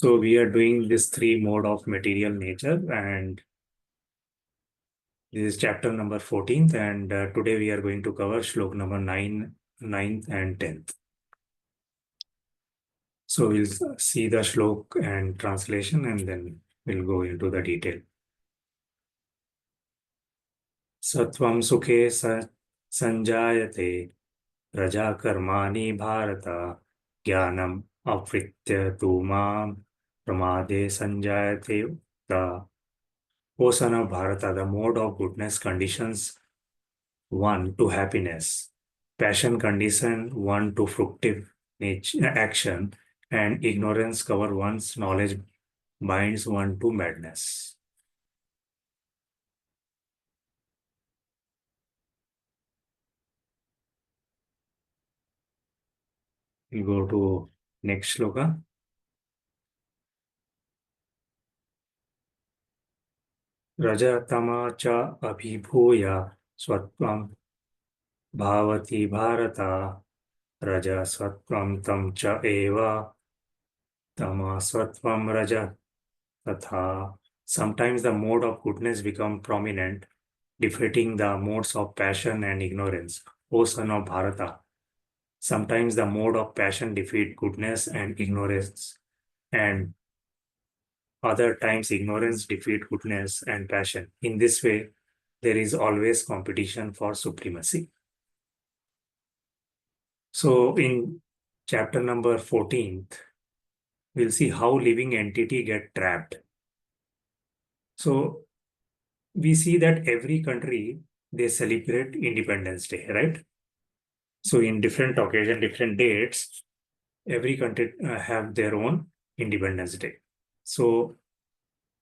So we are doing this three mode of material nature, and this is chapter number 14th, and today we are going to cover shlok number 9, 9th and 10th. So we'll see the shlok and translation, and then we'll go into the detail. Satvam sukhe sanjayate raja karmani bharata jnanam avritya tu mam pramade sanjayate the O son of Bharata, the mode of goodness conditions one to happiness, passion condition one to fructive action, and ignorance cover one's knowledge binds one to madness. We go to next shloka. Rajatama cha abhibhuya swatvam bhavati bharata raja swatvam tam cha eva tama swatvam raja tatha. Sometimes the mode of goodness become prominent, defeating the modes of passion and ignorance. O son of Bharata, sometimes the mode of passion defeat goodness and ignorance, and other times ignorance defeat goodness and passion. In this way, there is always competition for supremacy. So in chapter number 14th, we'll see how living entity get trapped. So we see that every country, they celebrate Independence Day, right? So in different occasion, different dates, every country have their own Independence Day. So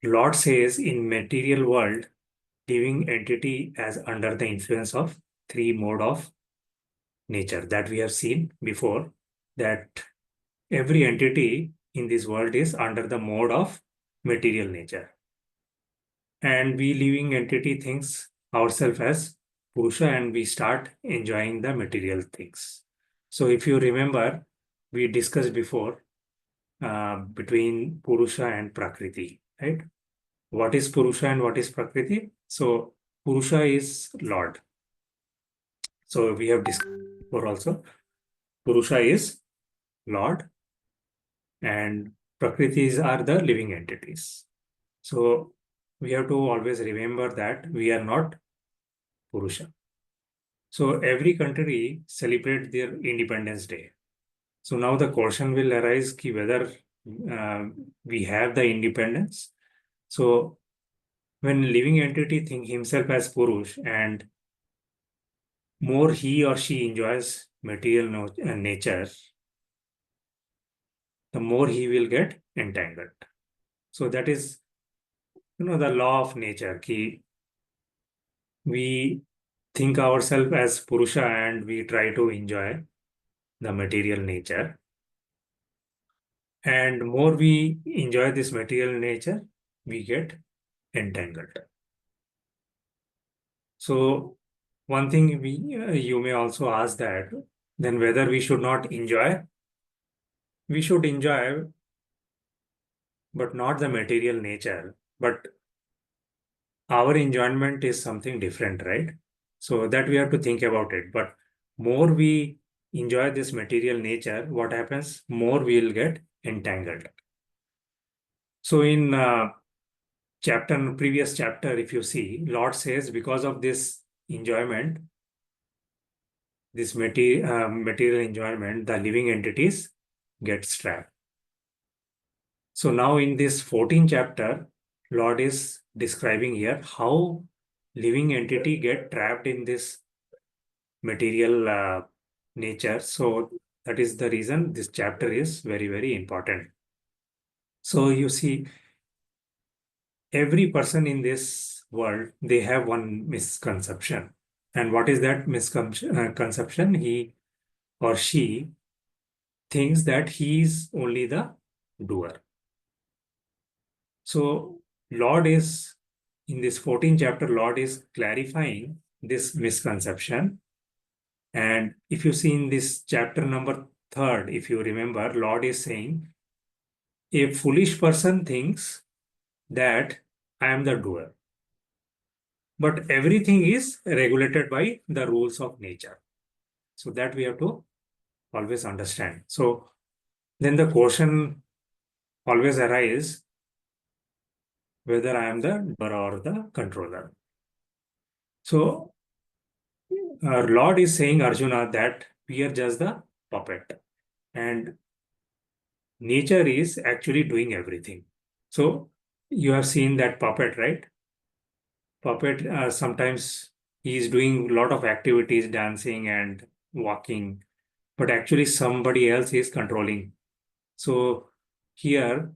Lord says in material world, living entity as under the influence of three mode of nature that we have seen before, that every entity in this world is under the mode of material nature. And we living entity thinks ourselves as Purusha, and we start enjoying the material things. So if you remember, we discussed before between Purusha and Prakriti, right? What is Purusha and what is Prakriti? So Purusha is Lord. So we have discussed before also. Purusha is Lord and Prakritis are the living entities. So we have to always remember that we are not Purusha. So every country celebrate their Independence Day. So now the question will arise ki whether we have the independence. So when living entity think himself as Purush and more he or she enjoys material nature, the more he will get entangled. So that is, the law of nature. Ki we think ourselves as Purusha and we try to enjoy the material nature. And more we enjoy this material nature, we get entangled. So one thing you may also ask that, then whether we should not enjoy, we should enjoy, but not the material nature. But our enjoyment is something different, right? So that we have to think about it. But more we enjoy this material nature, what happens? More we will get entangled. So in previous chapter, if you see, Lord says because of this enjoyment, this material enjoyment, the living entities get trapped. So now in this 14th chapter, Lord is describing here how living entity get trapped in this material nature. So that is the reason this chapter is very, very important. So you see, every person in this world, they have one misconception. And what is that misconception? He or she thinks that he is only the doer. So Lord is, in this 14th chapter, Lord is clarifying this misconception. And if you see in this chapter number 3rd, if you remember, Lord is saying, A foolish person thinks that I am the doer, but everything is regulated by the rules of nature. So that we have to always understand. So then the question always arises whether I am the doer or the controller. So our Lord is saying Arjuna that we are just the puppet and nature is actually doing everything. So you have seen that puppet, right? Puppet sometimes he is doing a lot of activities, dancing and walking, but actually somebody else is controlling. So here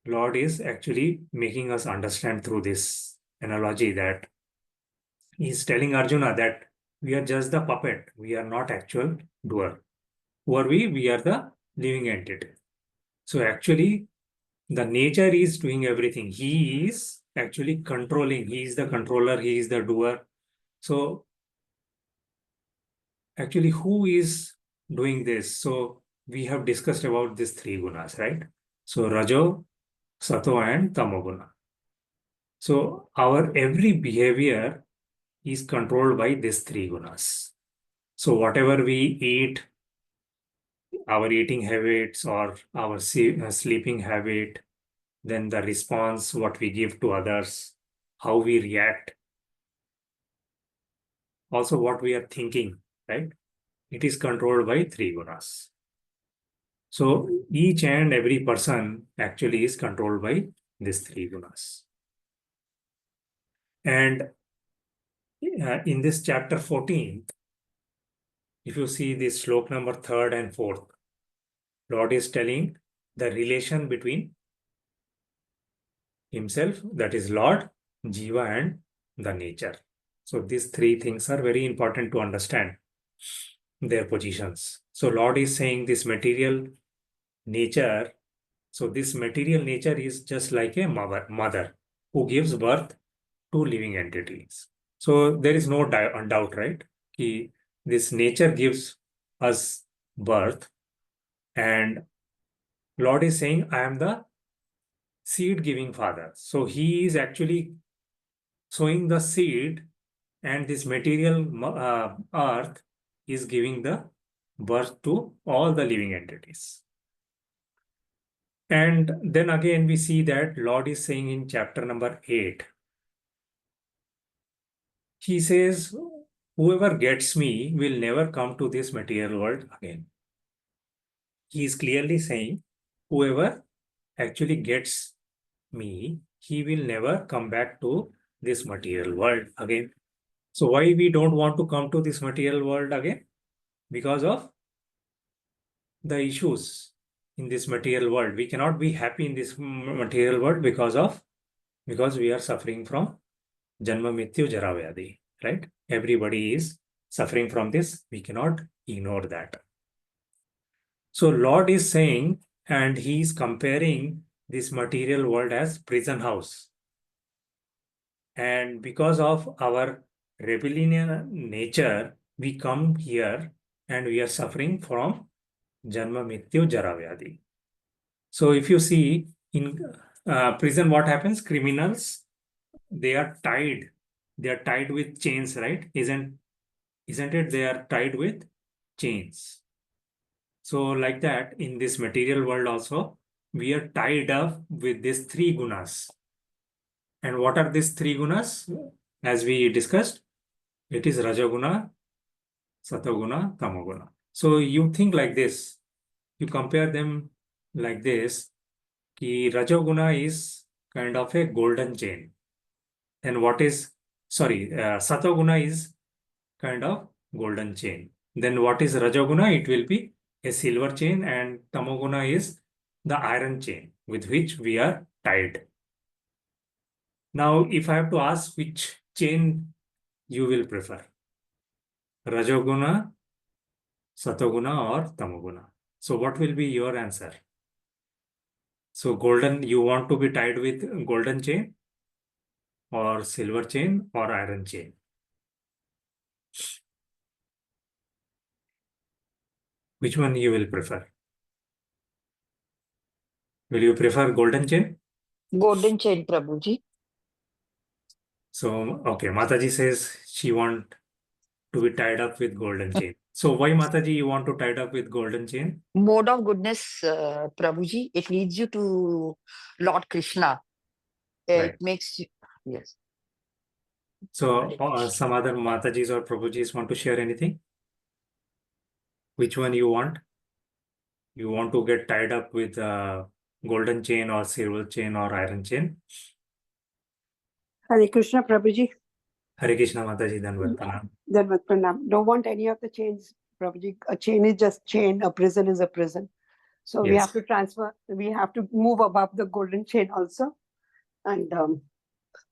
Lord is actually making us understand through this analogy that he's telling Arjuna that we are just the puppet, we are not actual doer. Who are we? We are the living entity. So actually, the nature is doing everything. He is actually controlling. He is the controller. He is the doer. So actually, who is doing this? So we have discussed about these three gunas, right? So Rajo, Sato, and Tamoguna. So our every behavior is controlled by these three gunas. So whatever we eat, our eating habits or our sleeping habit, then the response, what we give to others, how we react, also what we are thinking, right? It is controlled by three gunas. So each and every person actually is controlled by these three gunas. And in this chapter 14, if you see this slok number third and fourth, Lord is telling the relation between himself, that is Lord, Jiva, and the nature. So these three things are very important to understand their positions. So Lord is saying this material nature. So this material nature is just like a mother who gives birth to living entities. So there is no doubt, right? This nature gives us birth, and Lord is saying, I am the seed giving father. So he is actually sowing the seed, and this material earth is giving the birth to all the living entities. And then again, we see that Lord is saying in chapter number 8, he says, whoever gets me will never come to this material world again. He is clearly saying, whoever actually gets me, he will never come back to this material world again. So why we don't want to come to this material world again? Because of the issues in this material world. We cannot be happy in this material world because we are suffering from Janma Mrityu Jara Vyadi, right? Everybody is suffering from this. We cannot ignore that. So Lord is saying, and he is comparing this material world as prison house. And because of our rebellion nature, we come here and we are suffering from Janma Mrityu Jara Vyadi. So if you see in prison, what happens? Criminals, they are tied. They are tied with chains, right? Isn't it? They are tied with chains. So like that, in this material world also, we are tied up with these three gunas. And what are these three gunas? As we discussed, it is Rajaguna, Satoguna, Tamoguna. So you think like this, you compare them like this, ki Rajoguna is kind of a golden chain. And what is, sorry, Satoguna is kind of golden chain. Then what is Rajoguna? It will be a silver chain, and Tamoguna is the iron chain with which we are tied. Now, if I have to ask which chain you will prefer, Rajoguna, Satoguna, or Tamoguna? So what will be your answer? So golden, you want to be tied with golden chain or silver chain or iron chain? Which one you will prefer? Will you prefer golden chain? Golden chain, Prabhuji. So, okay, Mataji says she want to be tied up with golden chain. So why Mataji you want to tied up with golden chain? Mode of goodness, Prabhuji. It leads you to Lord Krishna. It Right. makes you, yes. So some other Matajis or Prabhujis want to share anything? Which one you want? You want to get tied up with golden chain or silver chain or iron chain? Hare Krishna, Prabhuji. Hare Krishna Mataji, Danvat Pranam. Danvat Pranam. Don't want any of the chains, Prabhuji. A chain is just chain. A prison is a prison. So we Yes. have to transfer. We have to move above the golden chain also, and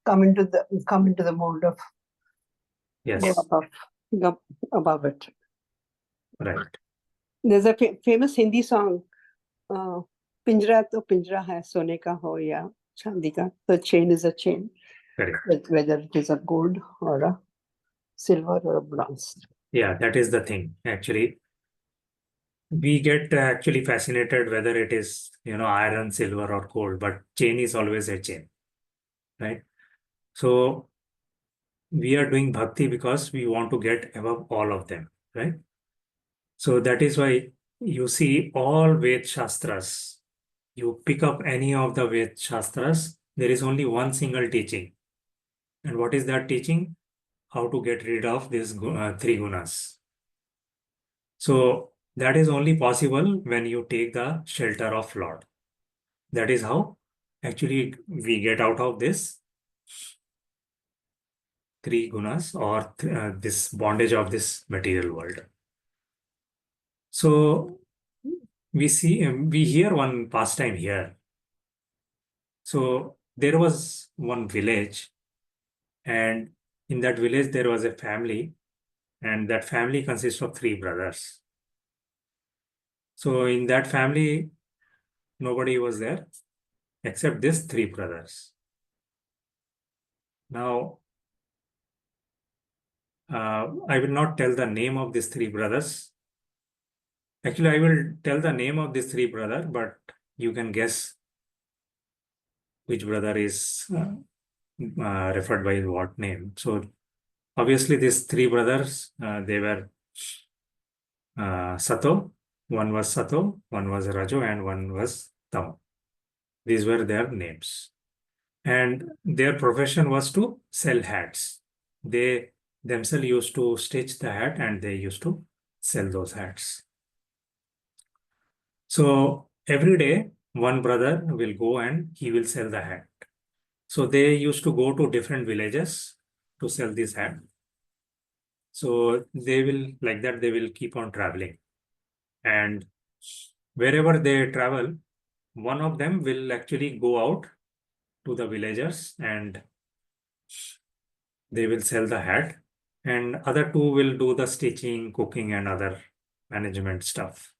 come into the mode of Yes. go above it. Right. There's a famous Hindi song. Pinjra to pinjra hai, sone ka ho ya chandi ka. The chain is a chain, Correct. whether it is a gold or a silver or a bronze. Yeah, that is the thing. Actually, we get actually fascinated whether it is, iron, silver, or gold, but chain is always a chain, right? So we are doing bhakti because we want to get above all of them, right? So that is why you see all Ved Shastras. You pick up any of the Ved Shastras, there is only one single teaching. And what is that teaching? How to get rid of these three gunas. So that is only possible when you take the shelter of Lord. That is how actually we get out of this three gunas or this bondage of this material world. So we hear one pastime here. So there was one village, and in that village there was a family, and that family consists of three brothers. So in that family, nobody was there except these three brothers. Now, I will not tell the name of these three brothers. Actually, I will tell the name of these three brothers, but you can guess which brother is referred by what name. So obviously, these three brothers, they were Sato. One was Sato, one was Rajo, and one was Tamo. These were their names. And their profession was to sell hats. They themselves used to stitch the hat and they used to sell those hats. So every day, one brother will go and he will sell the hat. So they used to go to different villages to sell this hat. So they will, like that, they will keep on traveling. And wherever they travel, one of them will actually go out to the villagers and they will sell the hat. And other two will do the stitching, cooking, and other management stuff.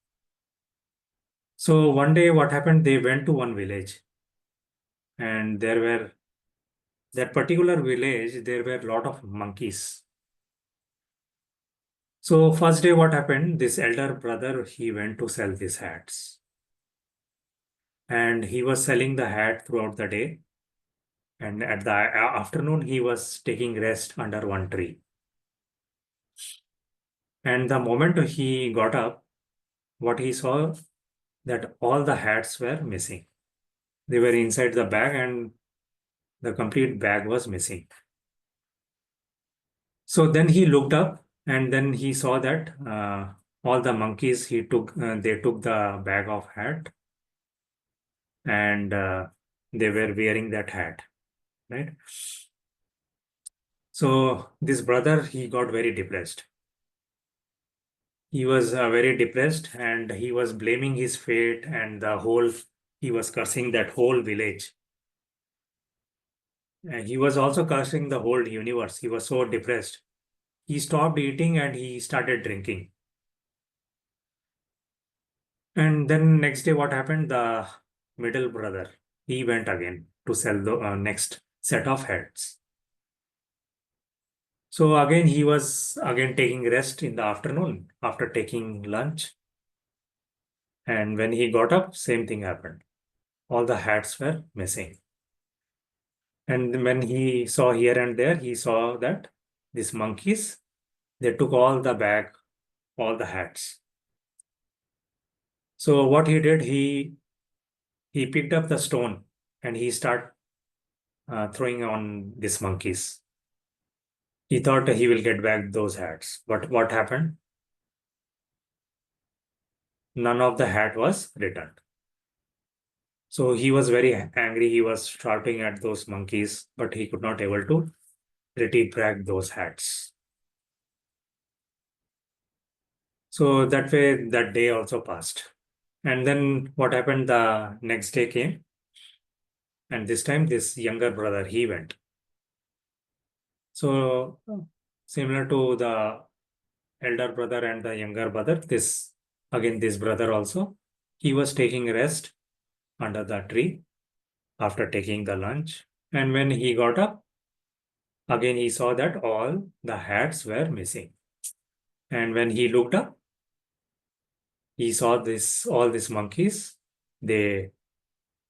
So one day what happened, they went to one village and that particular village, there were a lot of monkeys. So first day what happened, this elder brother, he went to sell these hats. And he was selling the hat throughout the day. And at the afternoon, he was taking rest under one tree. And the moment he got up, what he saw, that all the hats were missing. They were inside the bag and the complete bag was missing. So then he looked up and then he saw that all the monkeys they took the bag of hat and they were wearing that hat, right? So this brother, he got very depressed. He was very depressed and he was blaming his fate and he was cursing that whole village. And he was also cursing the whole universe. He was so depressed. He stopped eating and he started drinking. And then next day, what happened? The middle brother, he went again to sell the next set of hats. So again, he was again taking rest in the afternoon after taking lunch. And when he got up, same thing happened. all the hats were missing. And when he saw here and there, he saw that these monkeys, they took all the bag, all the hats. So what he did, he picked up the stone and he started throwing on these monkeys. He thought he will get back those hats. But what happened? None of the hat was returned. So he was very angry. He was shouting at those monkeys, but he could not able to retrieve back those hats. So that way, that day also passed. And then what happened? The next day came, and this time this younger brother, he went. So similar to the elder brother and the younger brother, this brother also, he was taking rest under the tree after taking the lunch. And when he got up, again he saw that all the hats were missing. And when he looked up, he saw all these monkeys, they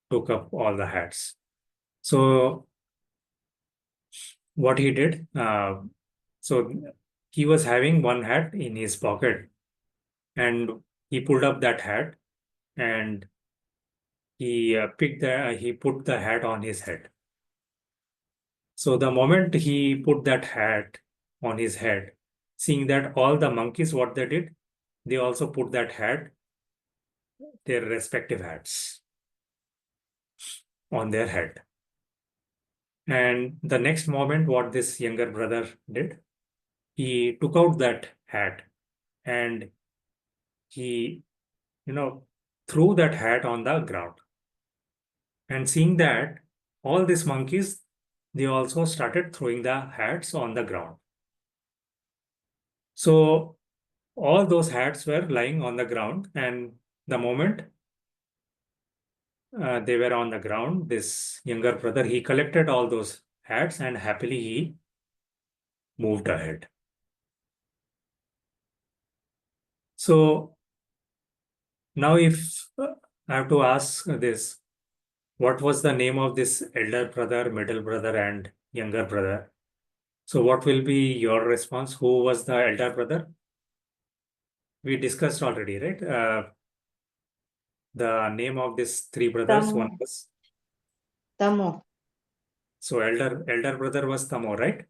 took up all the hats. So what he did, so he was having one hat in his pocket, and he pulled up that hat and he put the hat on his head. So the moment he put that hat on his head, seeing that all the monkeys, what they did, they also put that hat, their respective hats, on their head. And the next moment, what this younger brother did, he took out that hat and he, threw that hat on the ground. And seeing that, all these monkeys, they also started throwing the hats on the ground. So all those hats were lying on the ground, and the moment they were on the ground, this younger brother, he collected all those hats and happily he moved ahead. So now if I have to ask this, what was the name of this elder brother, middle brother, and younger brother? So what will be your response? Who was the elder brother? We discussed already, right? The name of these three brothers, one Tamo. was. Tamo. So elder brother was Tamo, right?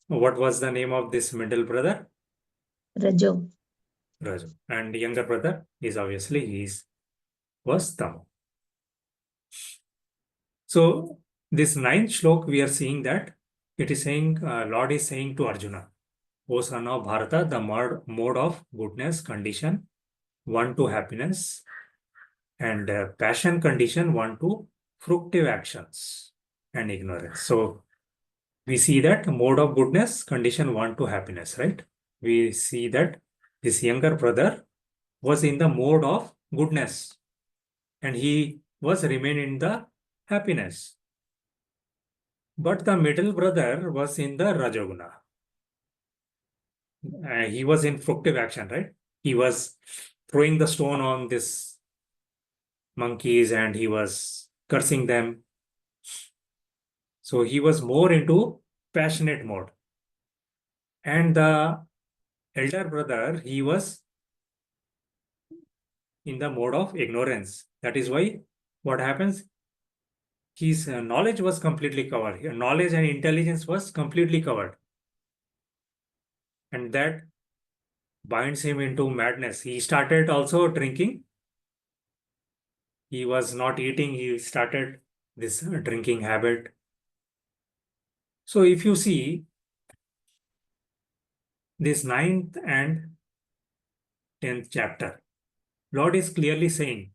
What was the name of this middle brother? Rajo. Raju. And younger brother is obviously was Tamo. So this ninth shlok, we are seeing that it is saying, Lord is saying to Arjuna, O son of Bharata, the mode of goodness condition, one to happiness, and passion condition, one to fructive actions and ignorance. So we see that mode of goodness, condition one to happiness, right? We see that this younger brother was in the mode of goodness and he was remain in the happiness. But the middle brother was in the Rajoguna. He was in fructive action, right? He was throwing the stone on this monkeys and he was cursing them. So he was more into passionate mode. And the elder brother, he was in the mode of ignorance. That is why what happens, his knowledge was completely covered. His knowledge and intelligence was completely covered. And that binds him into madness. He started also drinking. He was not eating. He started this drinking habit. So if you see this 9th and 10th chapter, Lord is clearly saying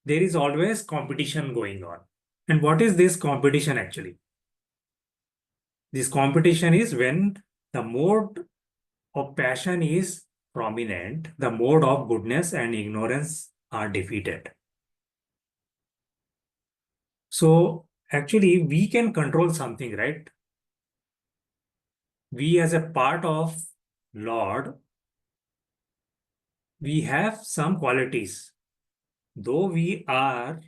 there is always competition going on. And what is this competition actually? This competition is when the mode of passion is prominent, the mode of goodness and ignorance are defeated. So actually, we can control something, right? We as a part of Lord, we have some qualities though we are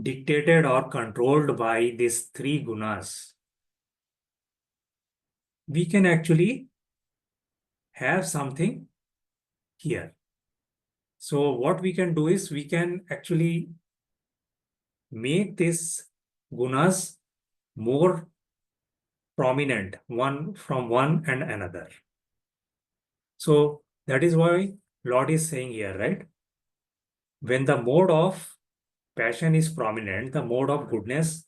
dictated or controlled by these three gunas, we can actually have something here. So what we can do is we can actually make these gunas more prominent, one from one and another. So that is why Lord is saying here, right? When the mode of passion is prominent, the mode of goodness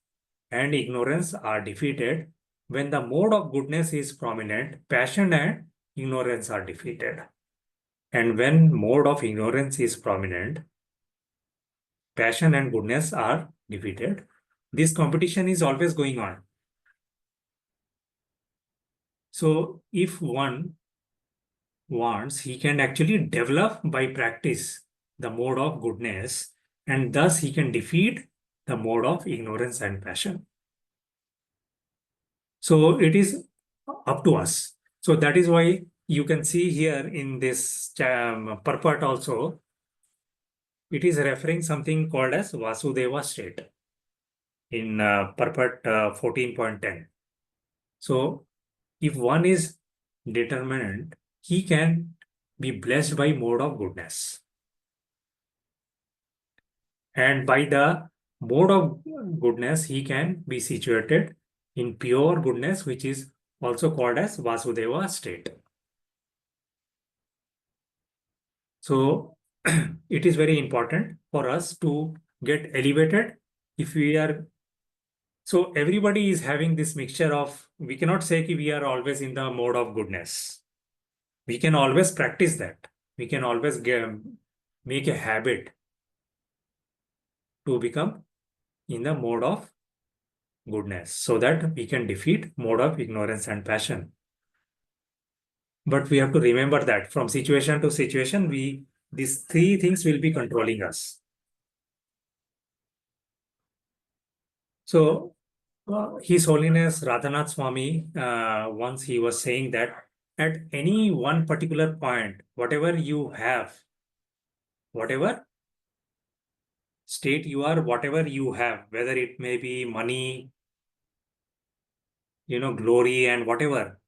and ignorance are defeated. When the mode of goodness is prominent, passion and ignorance are defeated. And when mode of ignorance is prominent, passion and goodness are defeated. This competition is always going on. So if one wants, he can actually develop by practice the mode of goodness, and thus he can defeat the mode of ignorance and passion. So it is up to us. So that is why you can see here in this purport also, it is referring something called as Vasudeva state in purport 14.10. So if one is determined, he can be blessed by mode of goodness. And by the mode of goodness, he can be situated in pure goodness, which is also called as Vasudeva state. So it is very important for us to get elevated if we are. So everybody is having this mixture of, we cannot say that we are always in the mode of goodness. We can always practice that. We can always make a habit to become in the mode of goodness so that we can defeat mode of ignorance and passion. But we have to remember that from situation to situation, these three things will be controlling us. So His Holiness Radhanath Swami, once he was saying that at any one particular point, whatever you have, whatever state you are, whatever you have, whether it may be money, glory and whatever,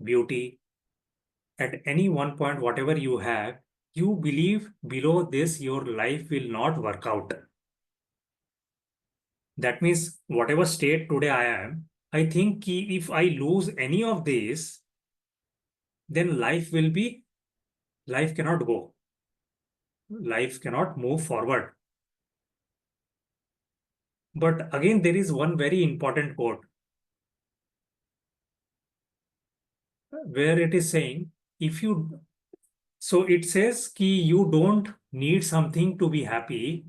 beauty, at any one point, whatever you have, you believe below this, your life will not work out. That means whatever state today I am, I think if I lose any of this, then life cannot go. Life cannot move forward. But again, there is one very important quote where it is saying, so it says ki you don't need something to be happy,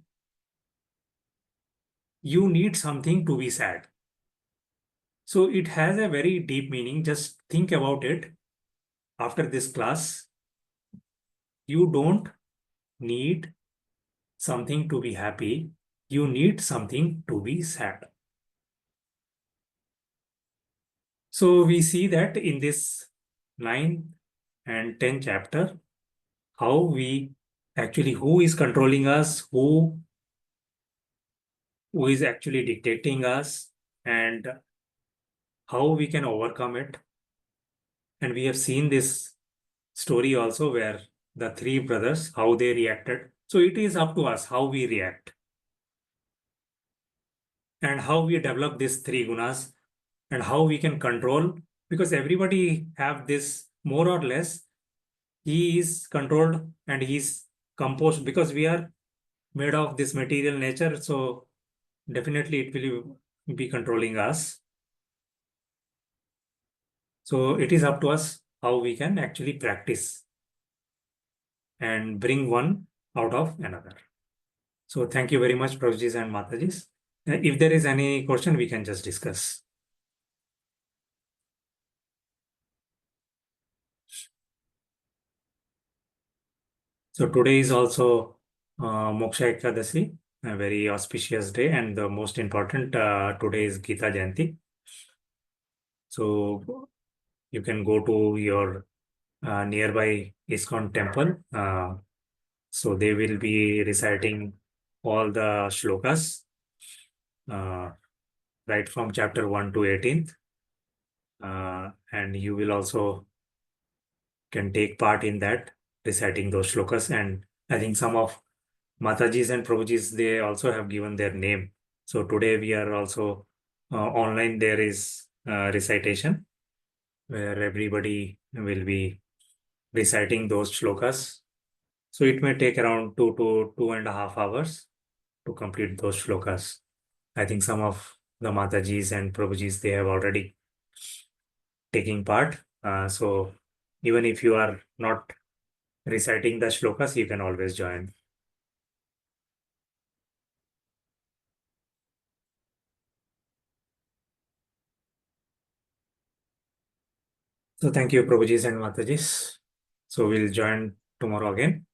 you need something to be sad. So it has a very deep meaning. Just think about it after this class. You don't need something to be happy, you need something to be sad. So we see that in this 9th and 10th chapter, who is controlling us, who is actually dictating us, and how we can overcome it. And we have seen this story also where the three brothers, how they reacted. So it is up to us how we react and how we develop these three gunas and how we can control, because everybody have this more or less. He is controlled and he is composed because we are made of this material nature. So definitely it will be controlling us. So it is up to us how we can actually practice and bring one out of another. So thank you very much, Prabhujis and Matajis. If there is any question, we can just discuss. So today is also Moksha Ekadasi, a very auspicious day, and the most important, today is Gita Jayanti. So you can go to your nearby ISKCON temple, So they will be reciting all the shlokas, right from chapter 1 to 18th. And you will also can take part in that, reciting those shlokas. And I think some of Matajis and Prabhujis, they also have given their name. So today we are also online. There is recitation where everybody will be reciting those shlokas. So it may take around 2 to 2.5 hours to complete those shlokas. I think some of the Matajis and Prabhujis, they have already taking part. So even if you are not reciting the shlokas, you can always join. So thank you, Prabhujis and Matajis. So we'll join tomorrow again.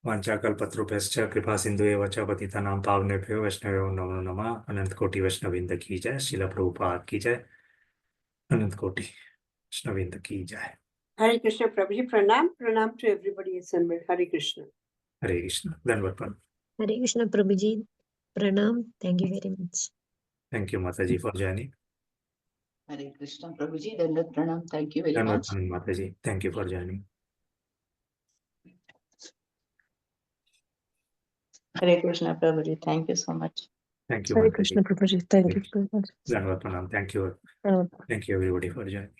वाञ्छाकल्पतरुभ्यश्च कृपा सिन्धुएव च पतितानां पावनेभ्यो वैष्णवेभ्यो नमो नमः। अनंत कोटि वैष्णववृंद की जय। श्रील प्रभुपाद की जय। अनंत कोटि वैष्णववृंद की जय। Hare Krishna, Prabhuji. Pranam to everybody assembled. Hare Krishna. हरे कृष्ण। धन्यवाद प्रभु। Hare Krishna Prabhuji. Pranam. Thank you very much. Thank you, Mataji, for joining. Hare Krishna, Prabhuji. Dandat pranam. Thank you very Dhanyavad much. Mataji. Thank you for joining. Hare Krishna, Prabhuji. Thank you so much. Thank you, Hare Mataji. Krishna Prabhuji. Thank you very much. Dhanyavad Pranam. Thank you. Uh, Thank you, everybody, for joining.